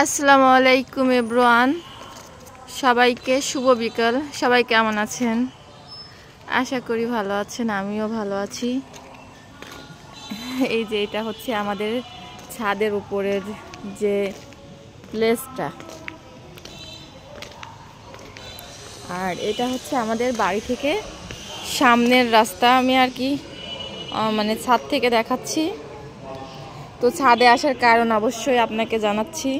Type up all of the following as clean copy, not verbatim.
আসসালামু আলাইকুম এভরিওয়ান, সবাইকে শুভ বিকাল। সবাই কেমন আছেন? আশা করি ভালো আছেন, আমিও ভালো আছি। এই যে এটা হচ্ছে আমাদের ছাদের উপরের যে প্লেসটা, আর এটা হচ্ছে আমাদের বাড়ি থেকে সামনের রাস্তা। আমি আর কি মানে ছাদ থেকে দেখাচ্ছি। তো ছাদে আসার কারণ অবশ্যই আপনাকে জানাচ্ছি।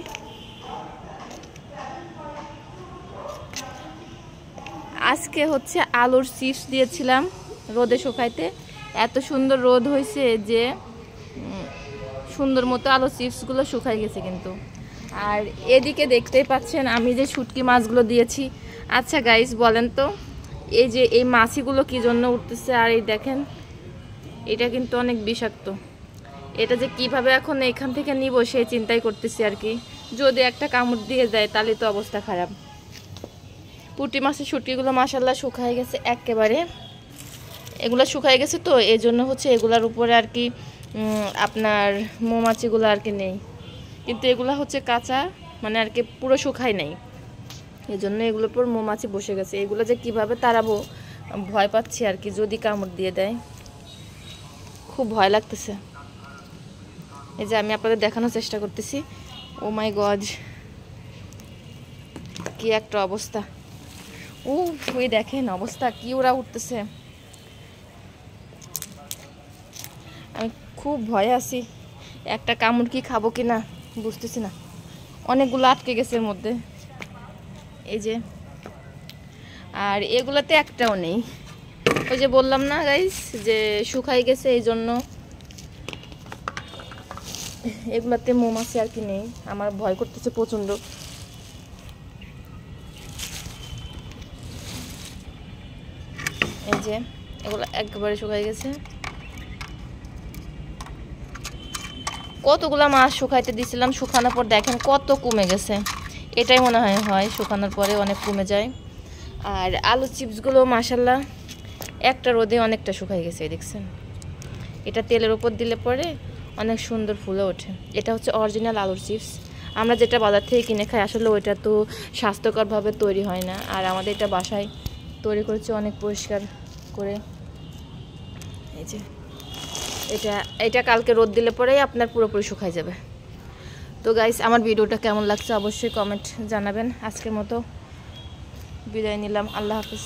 আজকে হচ্ছে আলুর চিপস দিয়েছিলাম রোদে শুকাইতে। এত সুন্দর রোদ হয়েছে যে সুন্দর মতো আলুর চিপসগুলো শুকাই গেছে কিন্তু। আর এদিকে দেখতেই পাচ্ছেন আমি যে শুটকি মাছগুলো দিয়েছি। আচ্ছা গাইস, বলেন তো এই যে এই মাছিগুলো কি জন্য উঠতেছে? আর এই দেখেন, এটা কিন্তু অনেক বিষাক্ত। এটা যে কিভাবে এখন এখান থেকে নিব সেই চিন্তাই করতেছি আর কি। যদি একটা কামড় দিয়ে যায় তাহলে তো অবস্থা খারাপ। পুঁটি মাছের শুটকিগুলো মাশাল্লাহ শুকায় গেছে একেবারে। এগুলো শুকায় গেছে, তো এই জন্য হচ্ছে এগুলার উপরে আর কি আপনার মৌমাছিগুলো আর কি নেই। কিন্তু এগুলা হচ্ছে কাঁচা, মানে আর কি পুরো শুকায় নাই, এই জন্য এগুলোর উপর মৌমাছি বসে গেছে। এগুলো যে কিভাবে তাড়াবো ভয় পাচ্ছি আর কি, যদি কামড় দিয়ে দেয়। খুব ভয় লাগতেছে। এই যে আমি আপনাদের দেখানোর চেষ্টা করতেছি। ও মাই গড, কি একটা অবস্থা! ওই দেখেন অবস্থা, কি ওরা উঠতেছে। আমি খুব ভয়ে আছি, একটা কামড় কি খাবো কি না বুঝতেছি না। অনেকগুলো আটকে গেছে এর মধ্যে, এই যে। আর এগুলাতে একটাও নেই। ওই যে বললাম না গাইস যে শুকাই গেছে, এই জন্য এগুলাতে মৌমাছি আর কি নেই। আমার ভয় করতেছে প্রচন্ড। এই যে এগুলো একেবারে শুকাই গেছে। কতগুলা মাছ শুকাইতে দিছিলাম, শুকানোর পর দেখেন কত কমে গেছে। এটাই মনে হয় শুকানোর পরে অনেক কমে যায়। আর আলু চিপসগুলো মাশাল্লাহ একটা রোদে অনেকটা শুকাই গেছে, দেখছেন। এটা তেলের উপর দিলে পরে অনেক সুন্দর ফুলে ওঠে। এটা হচ্ছে অরিজিনাল আলুর চিপস। আমরা যেটা বাজার থেকে কিনে খাই আসলে ওইটা তো স্বাস্থ্যকরভাবে তৈরি হয় না। আর আমাদের এটা বাসায় তৈরি করেছে অনেক পরিষ্কার করে। এই যে এটা কালকে রোদ দিলে পরেই আপনার পুরোপুরি শুকাই যাবে। তো গাইস, আমার ভিডিওটা কেমন লাগছে অবশ্যই কমেন্ট জানাবেন। আজকের মতো বিদায় নিলাম, আল্লাহ হাফিজ।